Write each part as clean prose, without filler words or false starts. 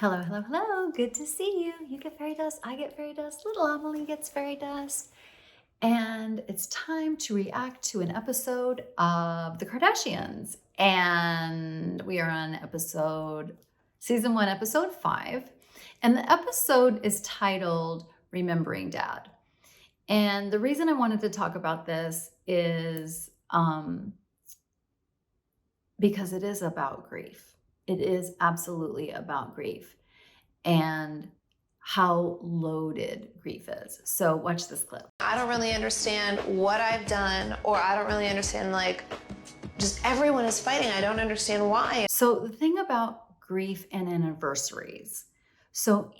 Hello, hello, hello. Good to see you. You get fairy dust, I get fairy dust, little Amelie gets fairy dust. And it's time to react to an episode of the Kardashians. And we are on season 1, episode 5. And the episode is titled Remembering Dad. And the reason I wanted to talk about this is because it is about grief. It is absolutely about grief and how loaded grief is. So watch this clip. I don't really understand what I've done, or I don't really understand, just everyone is fighting. I don't understand why. So the thing about grief and anniversaries. So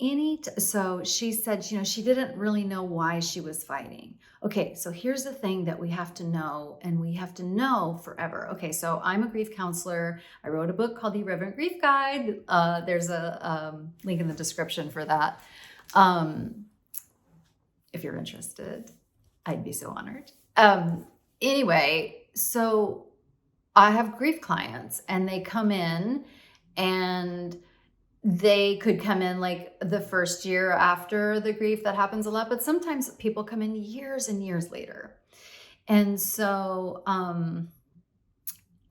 she said, she didn't really know why she was fighting. Okay, so here's the thing that we have to know, and we have to know forever. Okay, so I'm a grief counselor. I wrote a book called The Irreverent Grief Guide. There's a link in the description for that. If you're interested, I'd be so honored. Anyway, so I have grief clients, and they come in, and they could come in like the first year after the grief. That happens a lot, but sometimes people come in years and years later. And so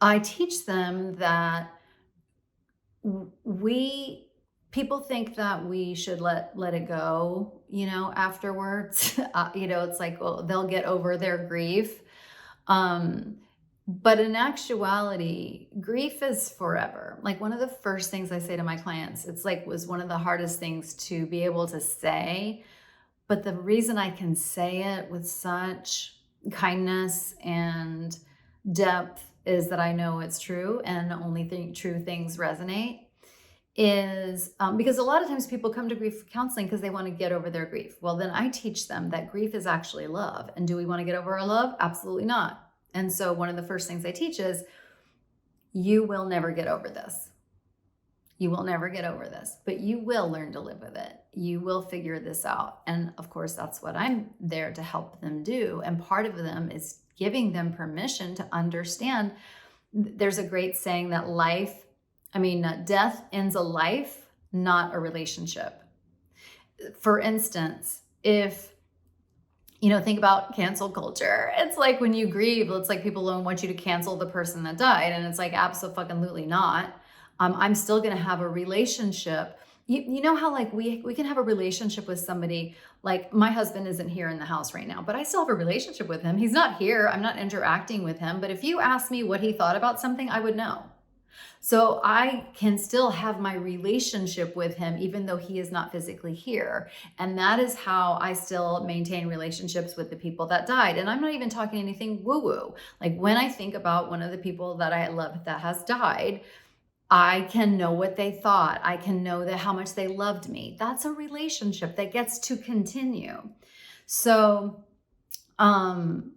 I teach them that people think that we should let it go, afterwards. It's like, well, they'll get over their grief. But in actuality, grief is forever. Like, one of the first things I say to my clients, was one of the hardest things to be able to say. But the reason I can say it with such kindness and depth is that I know it's true, and only true things resonate. Is because a lot of times people come to grief counseling because they want to get over their grief. Well, then I teach them that grief is actually love. And do we want to get over our love? Absolutely not. And so one of the first things I teach is, you will never get over this. You will never get over this, but you will learn to live with it. You will figure this out. And of course, that's what I'm there to help them do. And part of them is giving them permission to understand. There's a great saying that death ends a life, not a relationship. For instance, if think about cancel culture. It's like when you grieve, it's like people don't want you to cancel the person that died. And it's like, absolutely not. I'm still going to have a relationship. You know how we can have a relationship with somebody. Like, my husband isn't here in the house right now, but I still have a relationship with him. He's not here. I'm not interacting with him. But if you asked me what he thought about something, I would know. So I can still have my relationship with him, even though he is not physically here. And that is how I still maintain relationships with the people that died. And I'm not even talking anything woo-woo. Like, when I think about one of the people that I love that has died, I can know what they thought. I can know how much they loved me. That's a relationship that gets to continue. So, and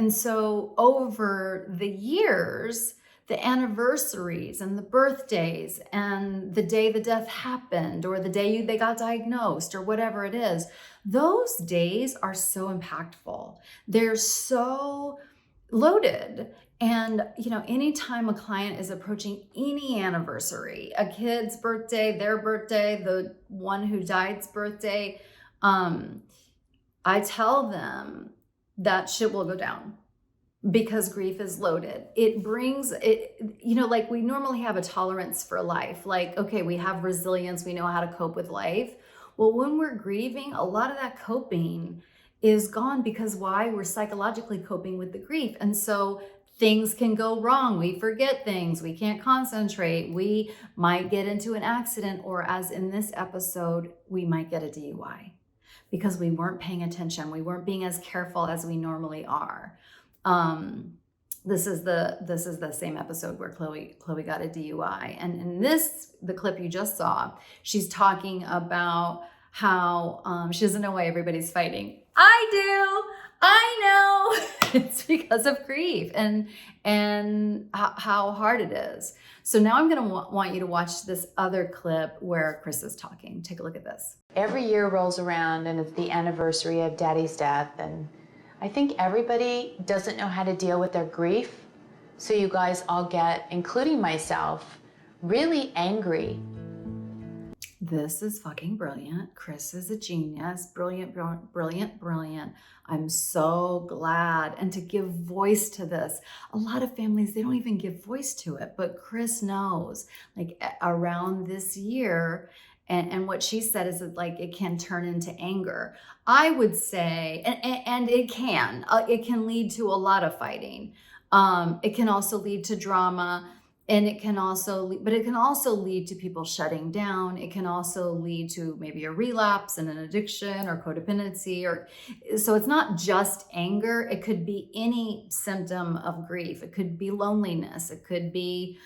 so over the years, the anniversaries and the birthdays and the day the death happened, or the day they got diagnosed, or whatever it is, those days are so impactful. They're so loaded. And, anytime a client is approaching any anniversary, a kid's birthday, their birthday, the one who died's birthday, I tell them that shit will go down. Because grief is loaded. It brings it, we normally have a tolerance for life. Like, okay, we have resilience. We know how to cope with life. Well, when we're grieving, a lot of that coping is gone, because why? We're psychologically coping with the grief. And so things can go wrong. We forget things. We can't concentrate. We might get into an accident, or as in this episode, we might get a DUI because we weren't paying attention. We weren't being as careful as we normally are. This is the same episode where Chloe got a DUI. And in the clip you just saw, she's talking about how she doesn't know why everybody's fighting. I do. I know. It's because of grief and how hard it is. So now I'm going to want you to watch this other clip where Chris is talking. Take a look at this. Every year rolls around and it's the anniversary of Daddy's death, and I think everybody doesn't know how to deal with their grief. So you guys all get, including myself, really angry This is fucking brilliant. Chris is a genius. Brilliant, brilliant, brilliant, brilliant. I'm so glad. And to give voice to this, a lot of families, they don't even give voice to it, but Chris knows, like around this year, and what she said is that like it can turn into anger. I would say, and it can lead to a lot of fighting. It can also lead to drama. And it can also, but it can also lead to people shutting down. It can also lead to maybe a relapse and an addiction or codependency, or so it's not just anger. It could be any symptom of grief. It could be loneliness. It could be,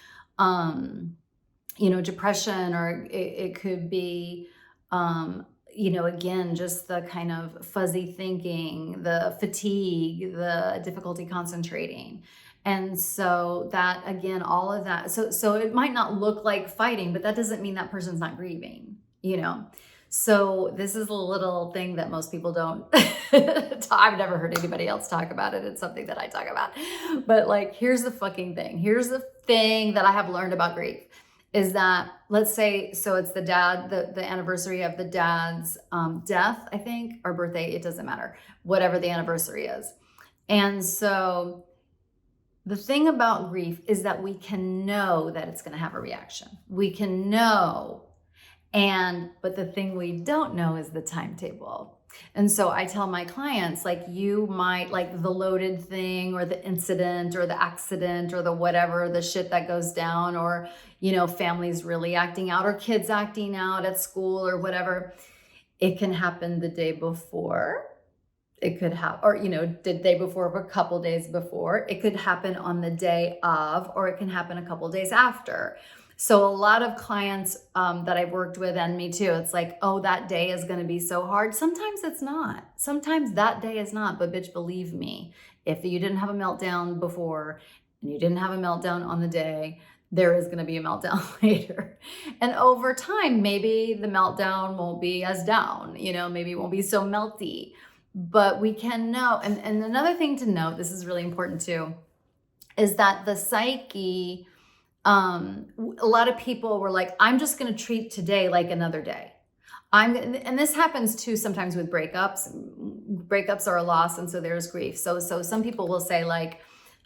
depression, or it could be, again, just the kind of fuzzy thinking, the fatigue, the difficulty concentrating. And so that, again, all of that. So it might not look like fighting, but that doesn't mean that person's not grieving, So this is a little thing that most people don't, I've never heard anybody else talk about it. It's something that I talk about. But like, here's the fucking thing. Here's the thing that I have learned about grief is that, let's say, so it's the dad, the anniversary of the dad's death, I think, or birthday, it doesn't matter, whatever the anniversary is. And so the thing about grief is that we can know that it's going to have a reaction. We can know. But the thing we don't know is the timetable. And so I tell my clients, like, you might, like the loaded thing or the incident or the accident or the whatever, the shit that goes down, or, families really acting out or kids acting out at school or whatever. It can happen the day before. It could happen, or, the day before, or a couple days before. It could happen on the day of, or it can happen a couple days after. So a lot of clients that I've worked with, and me too, it's like, oh, that day is going to be so hard. Sometimes it's not. Sometimes that day is not. But bitch, believe me, if you didn't have a meltdown before and you didn't have a meltdown on the day, there is going to be a meltdown later. And over time, maybe the meltdown won't be as down, maybe it won't be so melty. But we can know, and another thing to note, this is really important too, is that the psyche, a lot of people were like, I'm just going to treat today like another day. And this happens too sometimes with breakups. Breakups are a loss, and so there's grief. So some people will say like,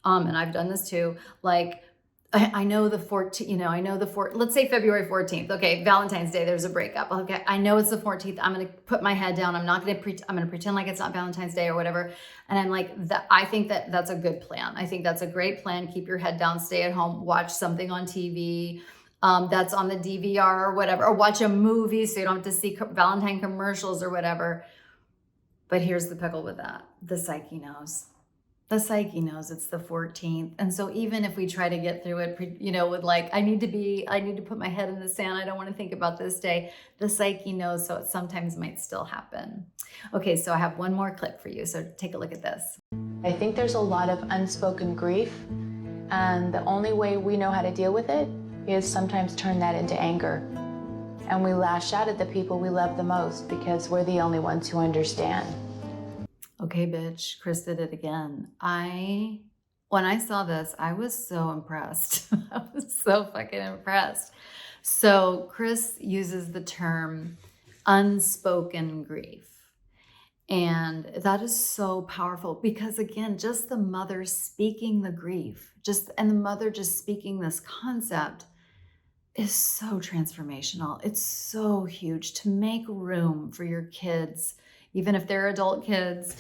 and I've done this too, like, I know the 14th, let's say February 14th. Okay, Valentine's Day, there's a breakup. Okay, I know it's the 14th. I'm going to put my head down. I'm going to pretend like it's not Valentine's Day or whatever. And I'm like, I think that's a good plan. I think that's a great plan. Keep your head down, stay at home, watch something on TV that's on the DVR or whatever, or watch a movie so you don't have to see Valentine commercials or whatever. But here's the pickle with that. The psyche knows. The psyche knows it's the 14th. And so even if we try to get through it, with like, I need to put my head in the sand. I don't want to think about this day. The psyche knows, so it sometimes might still happen. Okay, so I have one more clip for you. So take a look at this. I think there's a lot of unspoken grief, and the only way we know how to deal with it is sometimes turn that into anger. And we lash out at the people we love the most because we're the only ones who understand. Okay, bitch, Chris did it again. When I saw this, I was so impressed. I was so fucking impressed. So Chris uses the term unspoken grief. And that is so powerful because, again, just the mother speaking the grief, and the mother just speaking this concept is so transformational. It's so huge to make room for your kids, even if they're adult kids,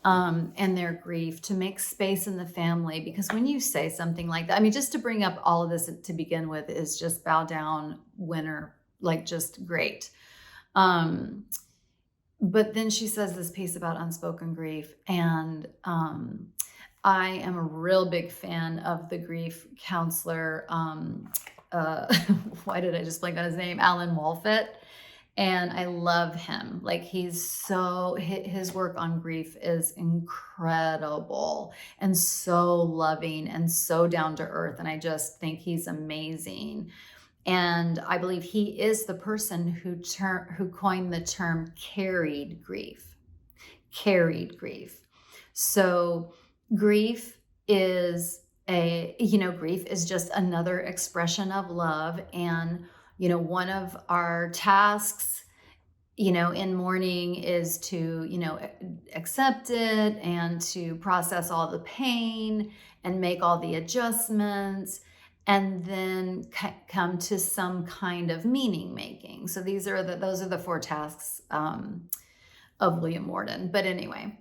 and their grief, to make space in the family. Because when you say something like that, I mean, just to bring up all of this to begin with is just bow down, winner, like just great. But then she says this piece about unspoken grief. And I am a real big fan of the grief counselor. Why did I just blank on his name? Alan Wolfett. And I love him. Like, his work on grief is incredible and so loving and so down to earth. And I just think he's amazing. And I believe he is the person who coined the term carried grief. Carried grief. So grief is grief is just another expression of love. And one of our tasks, in mourning is to, accept it and to process all the pain and make all the adjustments and then come to some kind of meaning making. So those are the 4 tasks of William Morden. But anyway,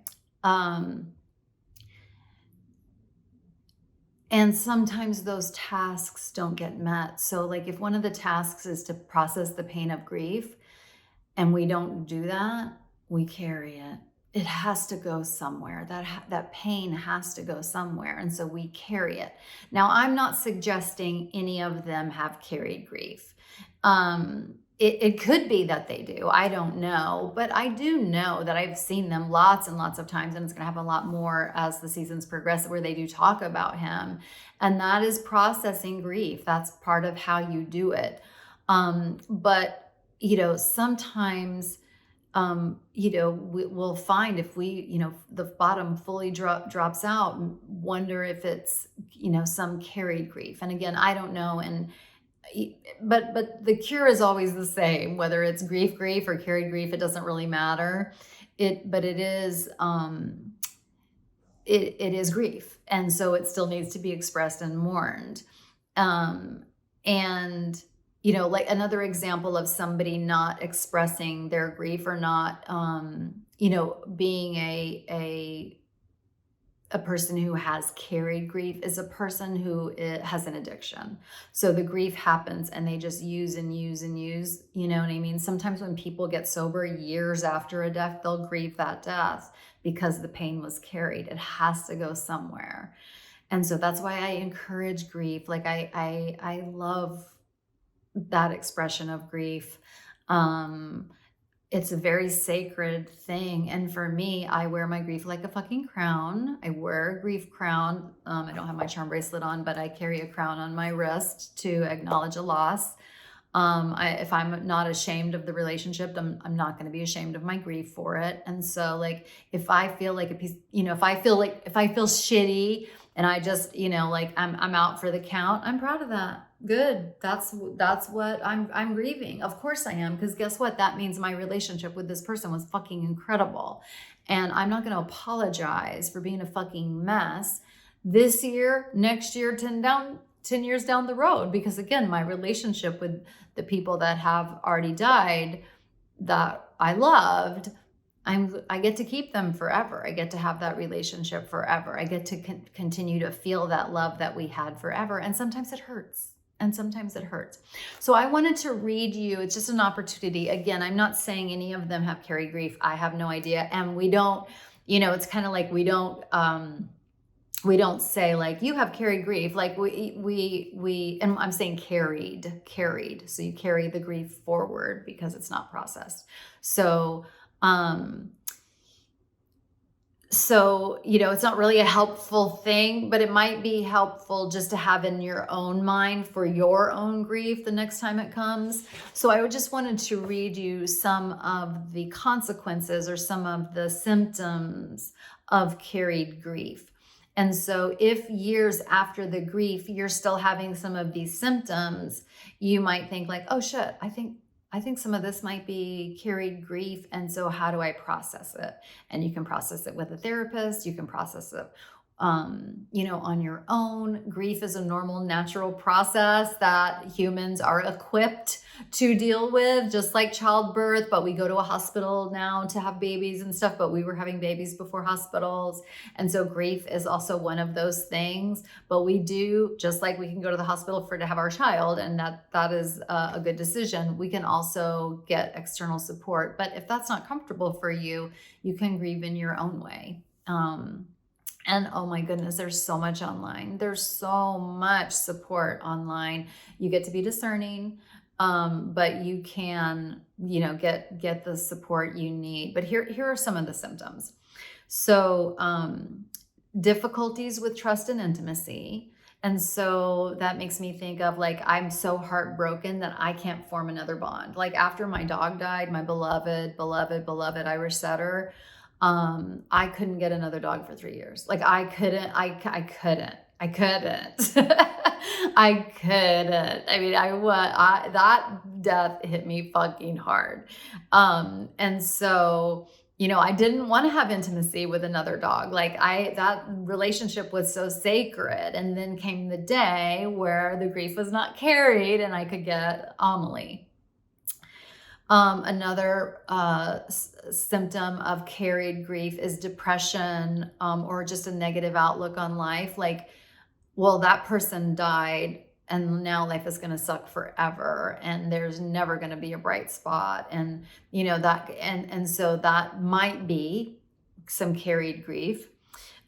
and sometimes those tasks don't get met. So like if one of the tasks is to process the pain of grief, and we don't do that, we carry it. It has to go somewhere. That pain has to go somewhere. And so we carry it. Now, I'm not suggesting any of them have carried grief. It could be that they do. I don't know. But I do know that I've seen them lots and lots of times, and it's going to happen a lot more as the seasons progress, where they do talk about him. And that is processing grief. That's part of how you do it. But sometimes, we'll find if the bottom fully drops out, wonder if it's, some carried grief. And again, I don't know. But the cure is always the same, whether it's grief or carried grief, it doesn't really matter. But it is, it is grief. And so it still needs to be expressed and mourned. And like another example of somebody not expressing their grief or not, being a person who has carried grief is a person who has an addiction. So the grief happens and they just use and use and use, you know what I mean? Sometimes when people get sober years after a death, they'll grieve that death because the pain was carried. It has to go somewhere. And so that's why I encourage grief. Like I love that expression of grief. It's a very sacred thing. And for me, I wear my grief like a fucking crown. I wear a grief crown. I don't have my charm bracelet on, but I carry a crown on my wrist to acknowledge a loss. If I'm not ashamed of the relationship, I'm not going to be ashamed of my grief for it. And so like, if I feel like a piece, if I feel shitty and I just, like I'm out for the count, I'm proud of that. Good. That's what I'm grieving. Of course I am. Because guess what? That means my relationship with this person was fucking incredible. And I'm not going to apologize for being a fucking mess this year, next year, 10 years down the road. Because again, my relationship with the people that have already died that I loved, I get to keep them forever. I get to have that relationship forever. I get to continue to feel that love that we had forever. And sometimes it hurts. So I wanted to read you, it's just an opportunity. Again, I'm not saying any of them have carried grief. I have no idea. And we don't, it's kind of like we don't say like, you have carried grief. Like we, and I'm saying carried. So you carry the grief forward because it's not processed. So it's not really a helpful thing, but it might be helpful just to have in your own mind for your own grief the next time it comes. So I just wanted to read you some of the consequences or some of the symptoms of carried grief. And so if years after the grief, you're still having some of these symptoms, you might think like, oh shit, I think some of this might be carried grief. And so how do I process it? And you can process it with a therapist. You can process it, on your own. Grief is a normal, natural process that humans are equipped to deal with, just like childbirth. But we go to a hospital now to have babies and stuff, but we were having babies before hospitals. And so grief is also one of those things. But we do, just like we can go to the hospital to have our child, and that is a good decision. We can also get external support. But if that's not comfortable for you, you can grieve in your own way. And oh my goodness, there's so much online. There's so much support online. You get to be discerning, but you can, get the support you need. But here are some of the symptoms. So difficulties with trust and intimacy. And so that makes me think of like, I'm so heartbroken that I can't form another bond. Like after my dog died, my beloved Irish setter, I couldn't get another dog for 3 years. Like I couldn't. I couldn't. I couldn't. I mean, that death hit me fucking hard. And so, I didn't want to have intimacy with another dog. Like that relationship was so sacred. And then came the day where the grief was not carried and I could get Amelie. Another symptom of carried grief is depression, or just a negative outlook on life. Like, well, that person died and now life is going to suck forever and there's never going to be a bright spot. And, so that might be some carried grief.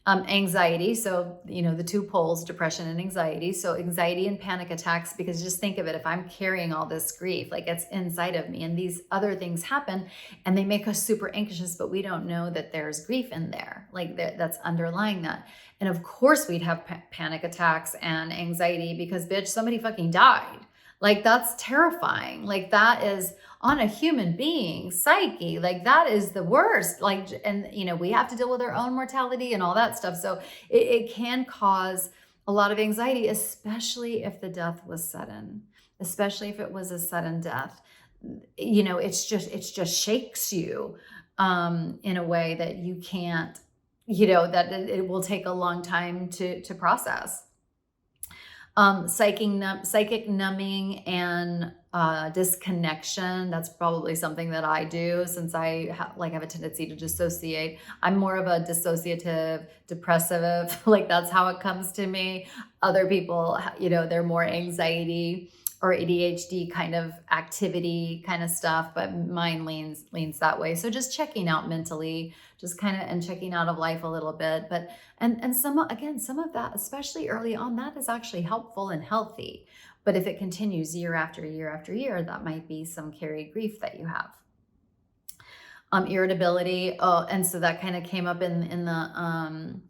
Anxiety. So, the two poles, depression and anxiety. So anxiety and panic attacks, because just think of it, if I'm carrying all this grief, like it's inside of me and these other things happen and they make us super anxious, but we don't know that there's grief in there, like that's underlying that. And of course we'd have panic attacks and anxiety because bitch, somebody fucking died. Like that's terrifying. Like that is on a human being psyche. Like that is the worst. Like, and we have to deal with our own mortality and all that stuff. So it can cause a lot of anxiety, especially if the death was sudden, especially if it was a sudden death. It just shakes you in a way that you can't, that it will take a long time to process. Psychic numbing and disconnection. That's probably something that I do since I have a tendency to dissociate. I'm more of a dissociative, depressive, like that's how it comes to me. Other people, they're more anxiety or ADHD kind of activity kind of stuff, but mine leans that way. So just checking out mentally, just kind of, and checking out of life a little bit. But, and some of that, especially early on, that is actually helpful and healthy. But if it continues year after year after year, that might be some carried grief that you have. Irritability. Oh, and so that kind of came up in the,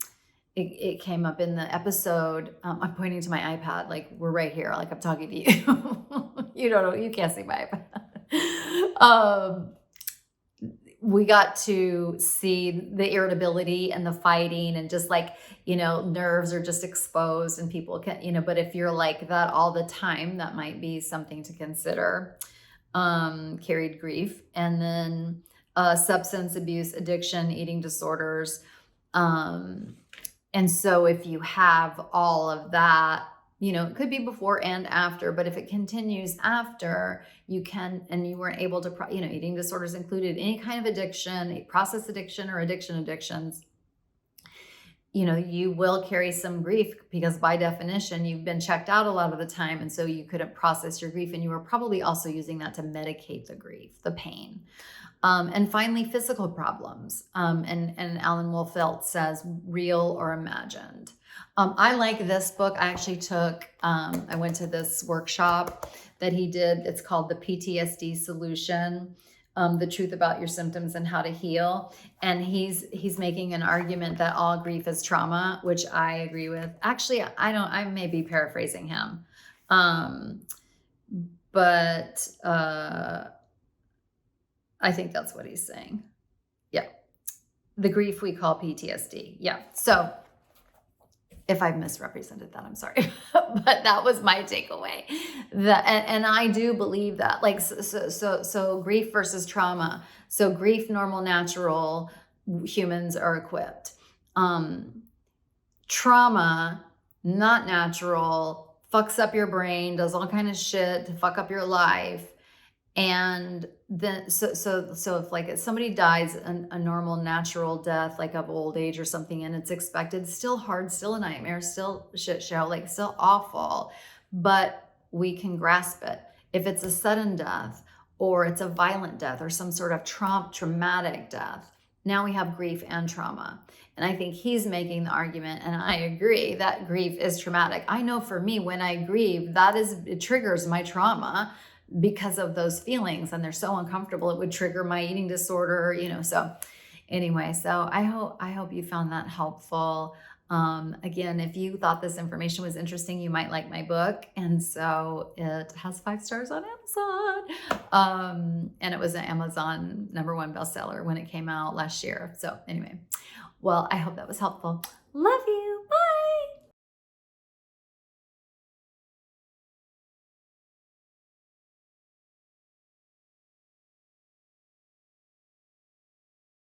it came up in the episode. I'm pointing to my iPad, like we're right here, like I'm talking to you. You don't know, you can't see my iPad. We got to see the irritability and the fighting and just like, nerves are just exposed and people can, but if you're like that all the time, that might be something to consider. Carried grief. And then substance abuse, addiction, eating disorders. And so if you have all of that, it could be before and after, but if it continues after, you can, and you weren't able to, eating disorders included any kind of addiction, a process addiction or addictions, you will carry some grief because by definition, you've been checked out a lot of the time. And so you couldn't process your grief and you were probably also using that to medicate the grief, the pain. And finally, physical problems. And Alan Wolfelt says real or imagined. I like this book. I actually took, I went to this workshop that he did. It's called The PTSD Solution, The Truth About Your Symptoms and How to Heal. And he's making an argument that all grief is trauma, which I agree with. Actually, I may be paraphrasing him. But I think that's what he's saying. Yeah. The grief we call PTSD. Yeah. So if I've misrepresented that, I'm sorry, but that was my takeaway. And I do believe that, like, so grief versus trauma. So grief, normal, natural, humans are equipped. Trauma, not natural, fucks up your brain, does all kind of shit to fuck up your life. And then, so if somebody dies a normal, natural death, like of old age or something, and it's expected, still hard, still a nightmare, still shit show, like still awful, but we can grasp it. If it's a sudden death or it's a violent death or some sort of traumatic death, now we have grief and trauma. And I think he's making the argument, and I agree, that grief is traumatic. I know for me, when I grieve, it triggers my trauma because of those feelings, and they're so uncomfortable. It would trigger my eating disorder, so anyway, so I hope you found that helpful. Again, if you thought this information was interesting, you might like my book. And so it has 5 stars on Amazon. And it was an Amazon #1 bestseller when it came out last year. So anyway, well, I hope that was helpful. Love